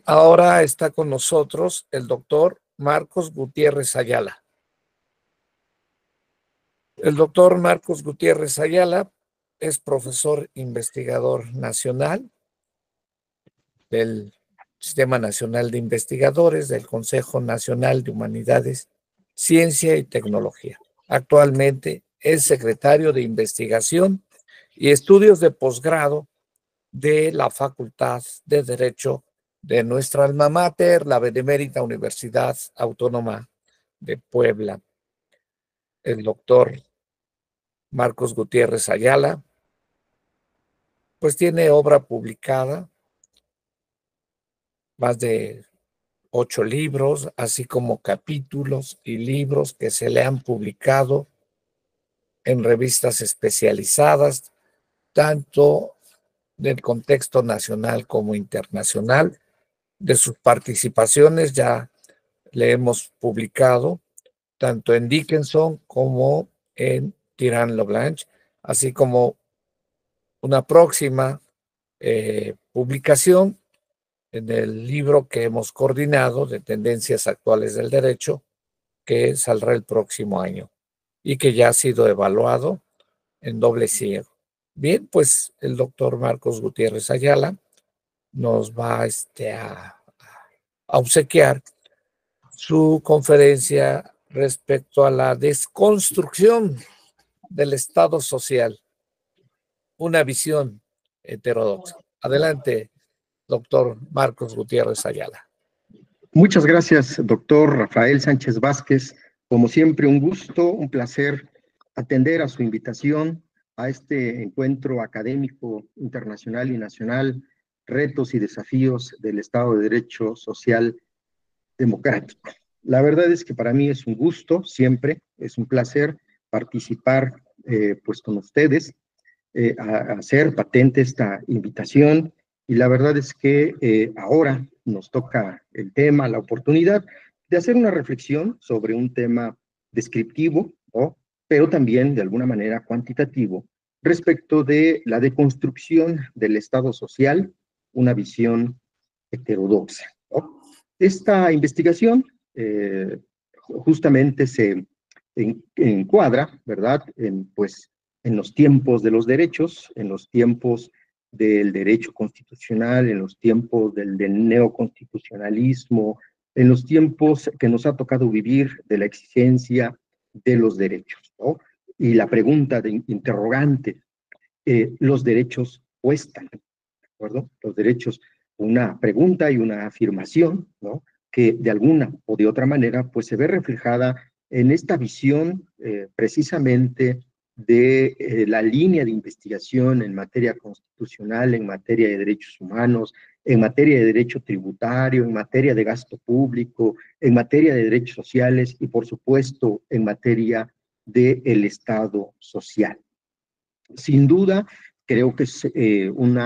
Ahora está con nosotros el doctor Marcos Gutiérrez Ayala. El doctor Marcos Gutiérrez Ayala es profesor investigador nacional del Sistema Nacional de Investigadores del Consejo Nacional de Humanidades, Ciencia y Tecnología. Actualmente es secretario de Investigación y Estudios de Posgrado de la Facultad de Derecho de nuestra alma mater, la Benemérita Universidad Autónoma de Puebla. El doctor Marcos Gutiérrez Ayala, pues tiene obra publicada, más de 8 libros, así como capítulos y libros que se le han publicado en revistas especializadas, tanto del contexto nacional como internacional. De sus participaciones ya le hemos publicado tanto en Dickinson como en Tirán-Loblanche, así como una próxima publicación en el libro que hemos coordinado de Tendencias Actuales del Derecho, que saldrá el próximo año y que ya ha sido evaluado en doble ciego. Bien, pues el doctor Marcos Gutiérrez Ayala nos va a obsequiar su conferencia respecto a la desconstrucción del Estado social, una visión heterodoxa. Adelante, doctor Marcos Gutiérrez Ayala. Muchas gracias, doctor Rafael Sánchez Vázquez. Como siempre, un gusto, un placer atender a su invitación a este encuentro académico internacional y nacional, retos y desafíos del Estado de Derecho Social Democrático. La verdad es que para mí es un gusto, siempre, es un placer participar pues con ustedes, a hacer patente esta invitación, y la verdad es que ahora nos toca el tema, la oportunidad de hacer una reflexión sobre un tema descriptivo, ¿no? Pero también de alguna manera cuantitativo respecto de la deconstrucción del Estado social, una visión heterodoxa, ¿no? Esta investigación justamente se encuadra, ¿verdad?, en los tiempos de los derechos, en los tiempos del derecho constitucional, en los tiempos del neoconstitucionalismo, en los tiempos que nos ha tocado vivir de la exigencia de los derechos, ¿no? Y la pregunta de interrogante, los derechos cuestan, ¿de acuerdo? Los derechos, una pregunta y una afirmación, ¿no?, que de alguna o de otra manera pues se ve reflejada en esta visión precisamente de la línea de investigación en materia constitucional, en materia de derechos humanos, en materia de derecho tributario, en materia de gasto público, en materia de derechos sociales y, por supuesto, en materia del Estado social. Sin duda, creo que es un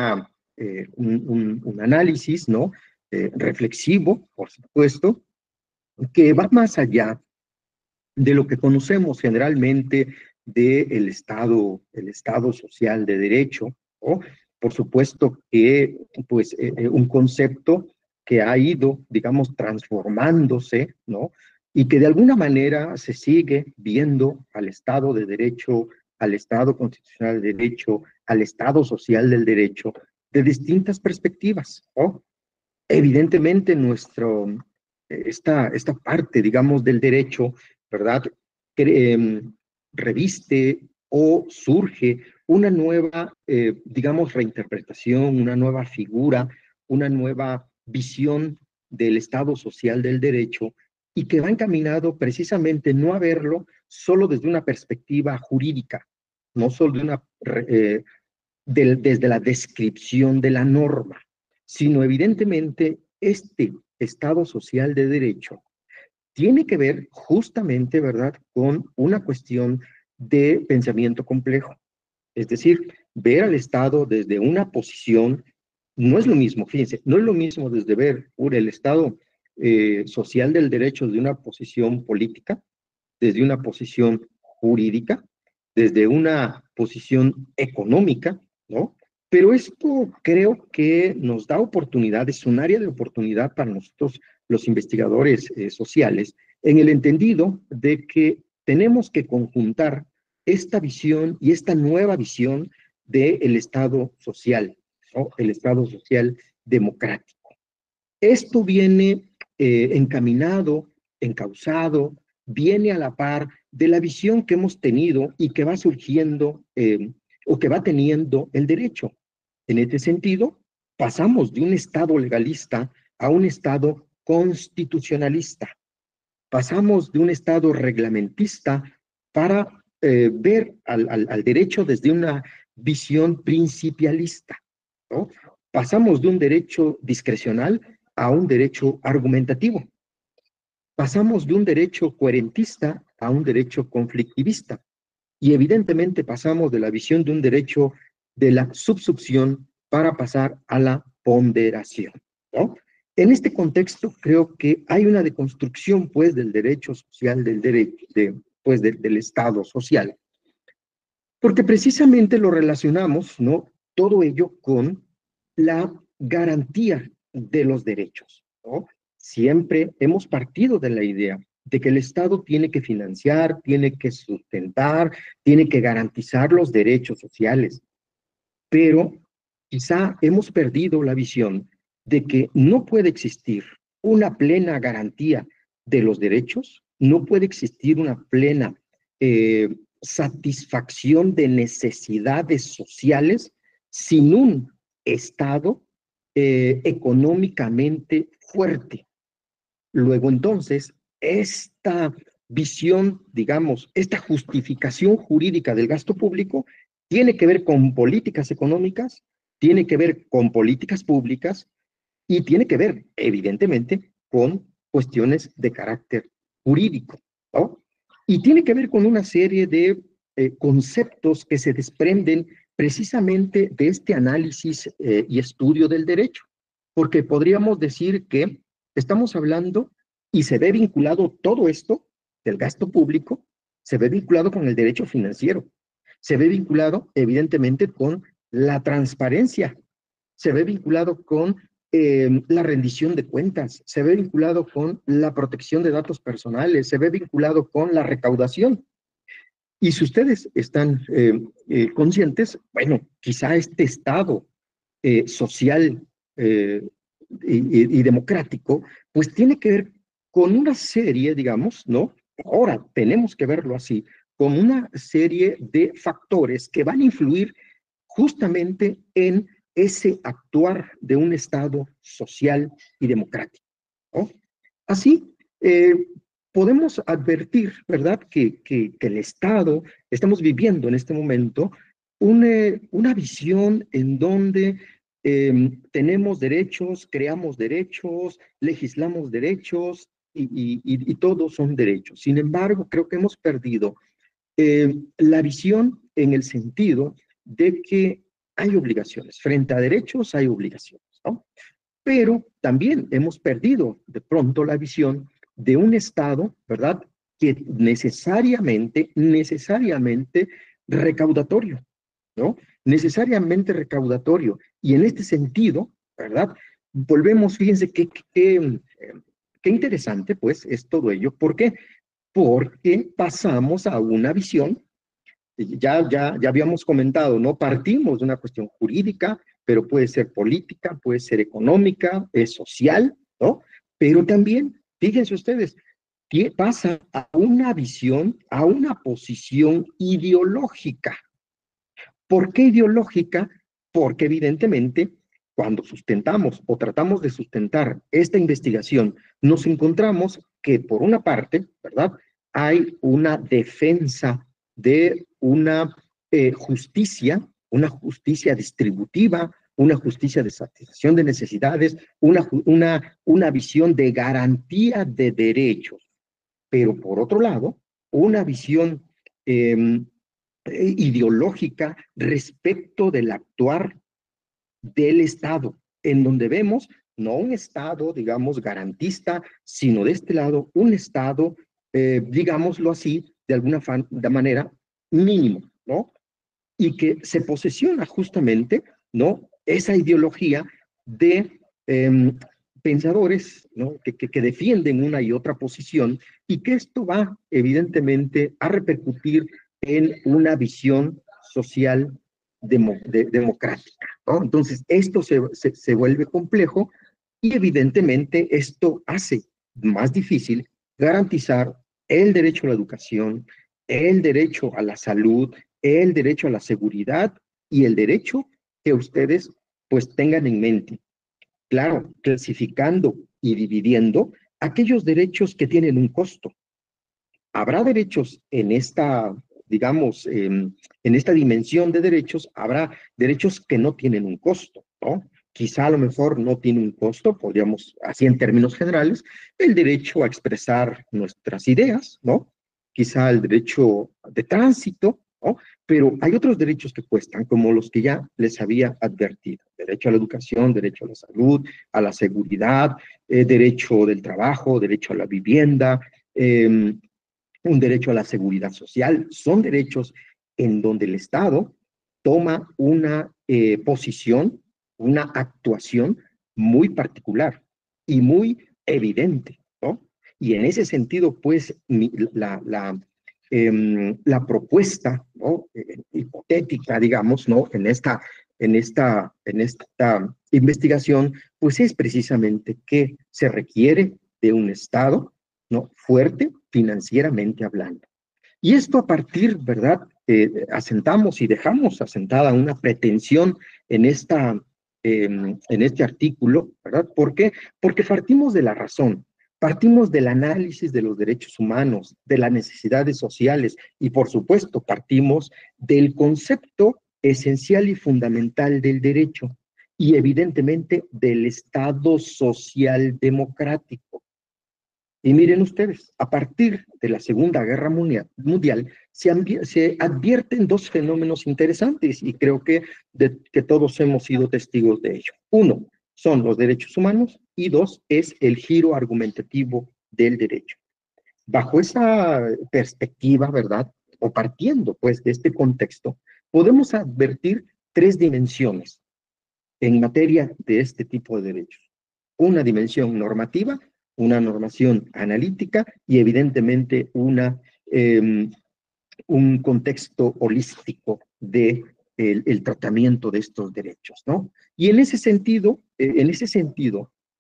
análisis, ¿no?, reflexivo, por supuesto, que va más allá de lo que conocemos generalmente del el Estado social de derecho, ¿no? Por supuesto que pues, un concepto que ha ido, digamos, transformándose, ¿no? Y que de alguna manera se sigue viendo al Estado de Derecho, al Estado constitucional de derecho, al Estado social del derecho, de distintas perspectivas, ¿no? Evidentemente, esta parte, digamos, del derecho, ¿verdad?, reviste o surge una nueva, digamos, reinterpretación, una nueva figura, una nueva visión del Estado social del derecho, y que va encaminado precisamente no a verlo solo desde una perspectiva jurídica, no solo desde la descripción de la norma, sino evidentemente este Estado social de derecho tiene que ver justamente, ¿verdad?, con una cuestión de pensamiento complejo. Es decir, ver al Estado desde una posición no es lo mismo, fíjense, no es lo mismo desde ver el Estado social del derecho desde una posición política, desde una posición jurídica, desde una posición económica, ¿no?, Pero esto creo que nos da oportunidad, es un área de oportunidad para nosotros, los investigadores sociales, en el entendido de que tenemos que conjuntar esta visión y esta nueva visión del Estado social, ¿no? El Estado social democrático. Esto viene encaminado, encauzado, viene a la par de la visión que hemos tenido y que va surgiendo o que va teniendo el derecho. En este sentido, pasamos de un Estado legalista a un Estado constitucionalista. Pasamos de un Estado reglamentista para ver al derecho desde una visión principialista, ¿no? Pasamos de un derecho discrecional a un derecho argumentativo. Pasamos de un derecho coherentista a un derecho conflictivista. Y evidentemente pasamos de la visión de un derecho de la subsumpción para pasar a la ponderación, ¿no? En este contexto creo que hay una deconstrucción pues del derecho social, del derecho, del Estado social, porque precisamente lo relacionamos, ¿no? Todo ello con la garantía de los derechos, ¿no? Siempre hemos partido de la idea de que el Estado tiene que financiar, tiene que sustentar, tiene que garantizar los derechos sociales, pero quizá hemos perdido la visión de que no puede existir una plena garantía de los derechos, no puede existir una plena satisfacción de necesidades sociales sin un Estado económicamente fuerte. Luego entonces, esta visión, digamos, esta justificación jurídica del gasto público tiene que ver con políticas económicas, tiene que ver con políticas públicas y tiene que ver, evidentemente, con cuestiones de carácter jurídico, ¿no? Y tiene que ver con una serie de conceptos que se desprenden precisamente de este análisis y estudio del derecho, porque podríamos decir que estamos hablando y se ve vinculado todo esto del gasto público, se ve vinculado con el derecho financiero, se ve vinculado evidentemente con la transparencia, se ve vinculado con la rendición de cuentas, se ve vinculado con la protección de datos personales, se ve vinculado con la recaudación. Y si ustedes están conscientes, bueno, quizá este Estado social y democrático, pues tiene que ver con una serie, digamos, ¿no? Ahora tenemos que verlo así, con una serie de factores que van a influir justamente en ese actuar de un Estado social y democrático, ¿no? Así, podemos advertir, ¿verdad?, que el Estado, estamos viviendo en este momento una visión en donde tenemos derechos, creamos derechos, legislamos derechos y todos son derechos. Sin embargo, creo que hemos perdido la visión en el sentido de que hay obligaciones. Frente a derechos hay obligaciones, ¿no? Pero también hemos perdido de pronto la visión de un Estado, ¿verdad?, que necesariamente recaudatorio, ¿no? Necesariamente recaudatorio. Y en este sentido, ¿verdad? Volvemos, fíjense qué interesante, pues, es todo ello. ¿Por qué? Porque pasamos a una visión, ya habíamos comentado, ¿no? Partimos de una cuestión jurídica, pero puede ser política, puede ser económica, es social, ¿no? Pero también, fíjense ustedes, pasa a una visión, a una posición ideológica. ¿Por qué ideológica? Porque evidentemente cuando sustentamos o tratamos de sustentar esta investigación, nos encontramos que por una parte, ¿verdad?, hay una defensa de una justicia distributiva, una justicia de satisfacción de necesidades, una visión de garantía de derechos. Pero por otro lado, una visión ideológica respecto del actuar del Estado, en donde vemos no un Estado, digamos, garantista, sino de este lado un Estado, digámoslo así, de alguna manera mínimo, ¿no? Y que se posesiona justamente ¿no? Esa ideología de pensadores, ¿no? que defienden una y otra posición y que esto va evidentemente a repercutir en una visión social democrática, ¿no? Entonces, esto se vuelve complejo y evidentemente esto hace más difícil garantizar el derecho a la educación, el derecho a la salud, el derecho a la seguridad y el derecho que ustedes pues tengan en mente. Claro, clasificando y dividiendo aquellos derechos que tienen un costo. Habrá derechos en esta, digamos, en esta dimensión de derechos, habrá derechos que no tienen un costo, ¿no? Quizá a lo mejor no tiene un costo, podríamos, así en términos generales, el derecho a expresar nuestras ideas, ¿no? Quizá el derecho de tránsito, ¿no? Pero hay otros derechos que cuestan, como los que ya les había advertido. Derecho a la educación, derecho a la salud, a la seguridad, derecho del trabajo, derecho a la vivienda, un derecho a la seguridad social. Son derechos en donde el Estado toma una posición, una actuación muy particular y muy evidente, ¿no? Y en ese sentido, pues, la propuesta, ¿no? Hipotética, digamos, ¿no? En esta investigación, pues es precisamente que se requiere de un Estado, ¿no? Fuerte financieramente hablando. Y esto a partir, ¿verdad? Asentamos y dejamos asentada una pretensión en en este artículo, ¿verdad? ¿Por qué? Porque partimos de la razón, partimos del análisis de los derechos humanos, de las necesidades sociales y, por supuesto, partimos del concepto esencial y fundamental del derecho y, evidentemente, del Estado social democrático. Y miren ustedes, a partir de la Segunda Guerra Mundial se advierten dos fenómenos interesantes y creo que todos hemos sido testigos de ello. Uno, son los derechos humanos y dos, es el giro argumentativo del derecho. Bajo esa perspectiva, ¿verdad? O partiendo pues de este contexto, podemos advertir tres dimensiones en materia de este tipo de derechos. Una dimensión normativa, una normación analítica y evidentemente un contexto holístico de el tratamiento de estos derechos, ¿no? Y en ese sentido,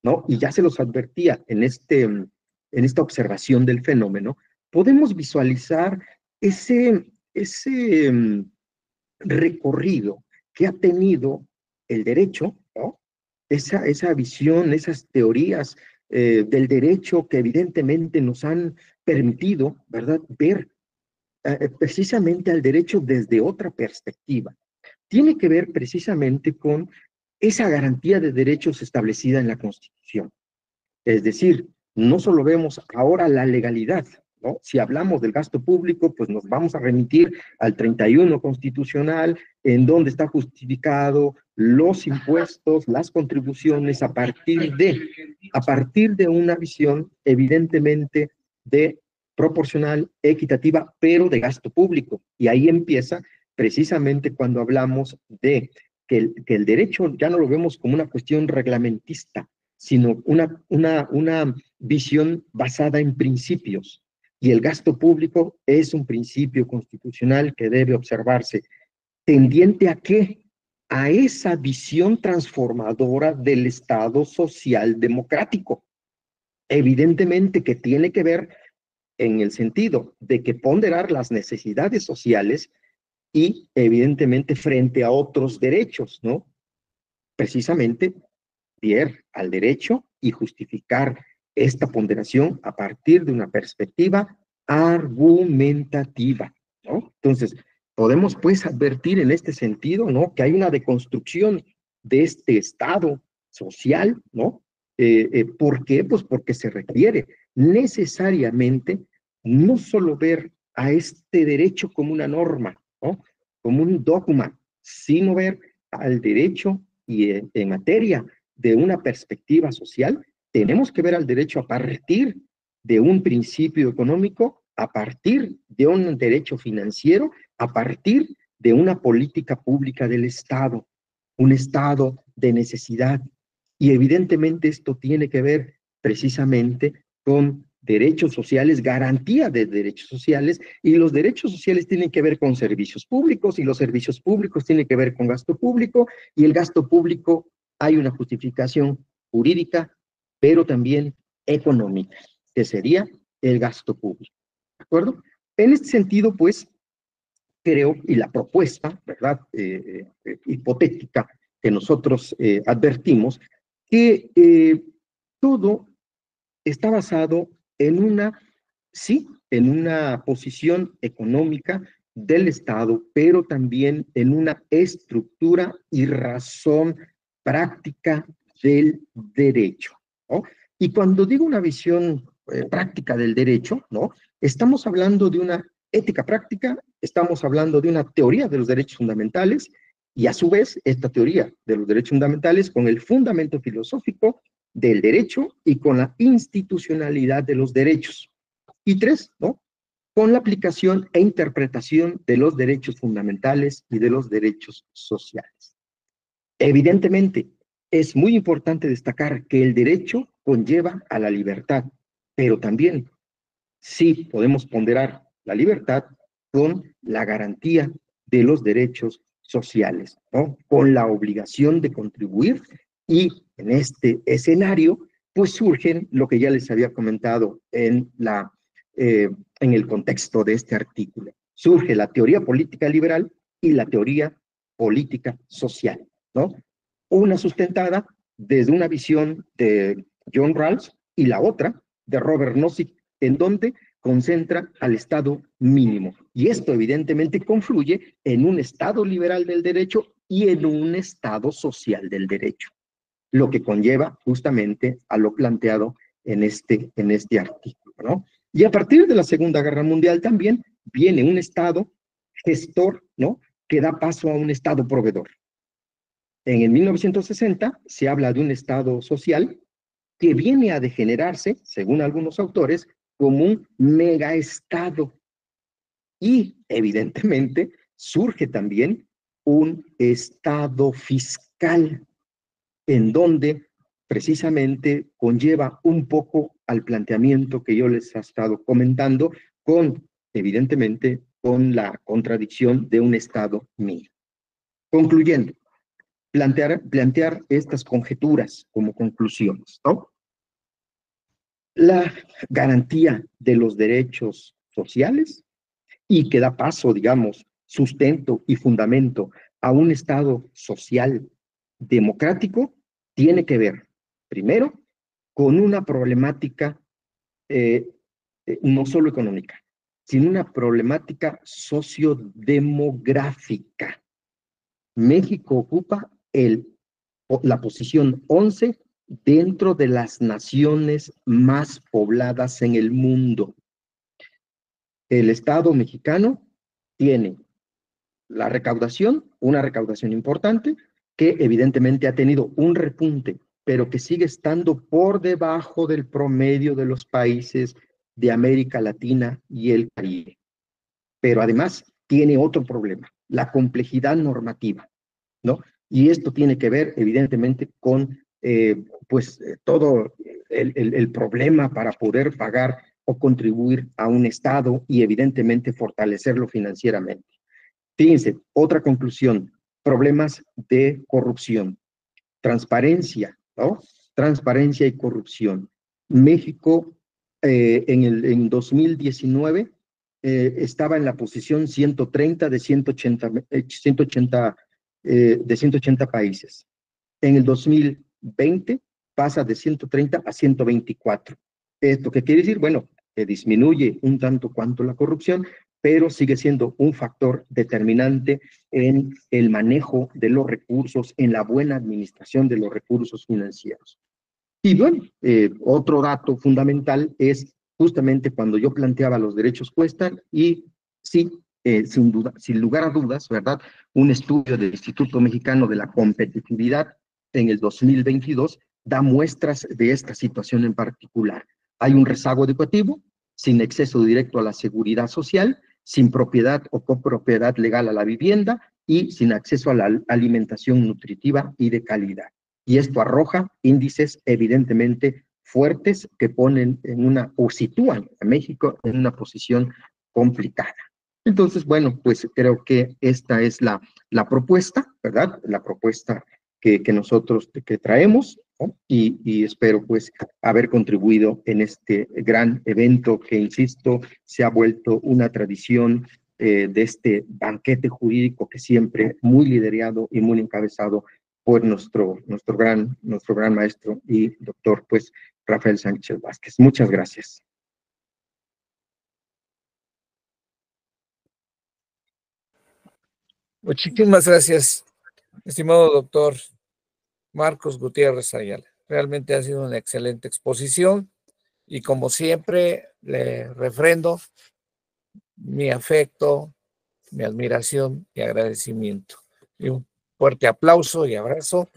¿no? Y ya se los advertía en esta observación del fenómeno, podemos visualizar ese recorrido que ha tenido el derecho, ¿no? Esa visión, esas teorías del derecho que evidentemente nos han permitido, ¿verdad?, ver precisamente al derecho desde otra perspectiva. Tiene que ver precisamente con esa garantía de derechos establecida en la Constitución. Es decir, no solo vemos ahora la legalidad, ¿no? Si hablamos del gasto público, pues nos vamos a remitir al 31 constitucional, en donde está justificado los impuestos, las contribuciones, a partir de una visión evidentemente de proporcional, equitativa, pero de gasto público. Y ahí empieza precisamente cuando hablamos de que el derecho ya no lo vemos como una cuestión reglamentista, sino una visión basada en principios. Y el gasto público es un principio constitucional que debe observarse. ¿Tendiente a qué? A esa visión transformadora del Estado social democrático. Evidentemente que tiene que ver en el sentido de que ponderar las necesidades sociales y evidentemente frente a otros derechos, ¿no? Precisamente al derecho y justificar esta ponderación a partir de una perspectiva argumentativa, ¿no? Entonces, podemos pues advertir en este sentido, ¿no?, que hay una deconstrucción de este Estado social, ¿no? ¿Por qué? Pues porque se requiere necesariamente no solo ver a este derecho como una norma, ¿no?, como un dogma, sino ver al derecho y en materia de una perspectiva social, tenemos que ver al derecho a partir de un principio económico, a partir de un derecho financiero, a partir de una política pública del Estado. un estado de necesidad. Y evidentemente esto tiene que ver precisamente con derechos sociales, garantía de derechos sociales, y los derechos sociales tienen que ver con servicios públicos, y los servicios públicos tienen que ver con gasto público, y el gasto público hay una justificación jurídica, pero también económica, que sería el gasto público. ¿De acuerdo? En este sentido, pues, creo, y la propuesta, ¿verdad?, hipotética que nosotros advertimos, que todo está basado en una, sí, en una posición económica del Estado, pero también en una estructura y razón práctica del derecho, ¿no? Y cuando digo una visión práctica del derecho, ¿no?, estamos hablando de una ética práctica, estamos hablando de una teoría de los derechos fundamentales, y a su vez, esta teoría de los derechos fundamentales con el fundamento filosófico del derecho y con la institucionalidad de los derechos. Y tres, ¿no?, con la aplicación e interpretación de los derechos fundamentales y de los derechos sociales. Evidentemente, es muy importante destacar que el derecho conlleva a la libertad, pero también sí podemos ponderar la libertad con la garantía de los derechos sociales, ¿no?, con la obligación de contribuir. Y en este escenario, pues surgen lo que ya les había comentado en el contexto de este artículo. Surge la teoría política liberal y la teoría política social, ¿no? Una sustentada desde una visión de John Rawls y la otra de Robert Nozick, en donde concentra al Estado mínimo. Y esto evidentemente confluye en un Estado liberal del derecho y en un Estado social del derecho, lo que conlleva justamente a lo planteado en este artículo, ¿no? Y a partir de la Segunda Guerra Mundial también viene un Estado gestor, ¿no?, que da paso a un Estado proveedor. En el 1960 se habla de un Estado social que viene a degenerarse, según algunos autores, como un megaestado. Y evidentemente surge también un Estado fiscal, en donde precisamente conlleva un poco al planteamiento que yo les he estado comentando, evidentemente, con la contradicción de un Estado mínimo. Concluyendo, plantear estas conjeturas como conclusiones, ¿no? La garantía de los derechos sociales y que da paso, digamos, sustento y fundamento a un Estado social democrático, tiene que ver, primero, con una problemática no solo económica, sino una problemática sociodemográfica. México ocupa la posición 11 dentro de las naciones más pobladas en el mundo. El Estado mexicano tiene la recaudación, una recaudación importante, que evidentemente ha tenido un repunte, pero que sigue estando por debajo del promedio de los países de América Latina y el Caribe. Pero además tiene otro problema, la complejidad normativa, ¿no? Y esto tiene que ver evidentemente con todo el problema para poder pagar o contribuir a un Estado y evidentemente fortalecerlo financieramente. Fíjense, otra conclusión, problemas de corrupción, transparencia, ¿no? Transparencia y corrupción. México en 2019 estaba en la posición 130 de 180 países. En el 2020 pasa de 130 a 124. ¿Esto qué quiere decir? Bueno, que disminuye un tanto cuanto la corrupción, pero sigue siendo un factor determinante en el manejo de los recursos, en la buena administración de los recursos financieros. Y bueno, otro dato fundamental es justamente cuando yo planteaba los derechos cuestan, y sí, sin duda, sin lugar a dudas, ¿verdad? Un estudio del Instituto Mexicano de la Competitividad en el 2022 da muestras de esta situación en particular. Hay un rezago educativo, sin acceso directo a la seguridad social, sin propiedad o copropiedad legal a la vivienda y sin acceso a la alimentación nutritiva y de calidad. Y esto arroja índices evidentemente fuertes que ponen en una, o sitúan a México en una posición complicada. Entonces, bueno, pues creo que esta es la propuesta, ¿verdad? La propuesta que nosotros que traemos, ¿no? Y espero pues haber contribuido en este gran evento que, insisto, se ha vuelto una tradición de este banquete jurídico que siempre muy liderado y muy encabezado por nuestro gran maestro y doctor, pues, Rafael Sánchez Vázquez. Muchas gracias. Muchísimas gracias, estimado doctor Marcos Gutiérrez Ayala. Realmente ha sido una excelente exposición y, como siempre, le refrendo mi afecto, mi admiración y agradecimiento. Y un fuerte aplauso y abrazo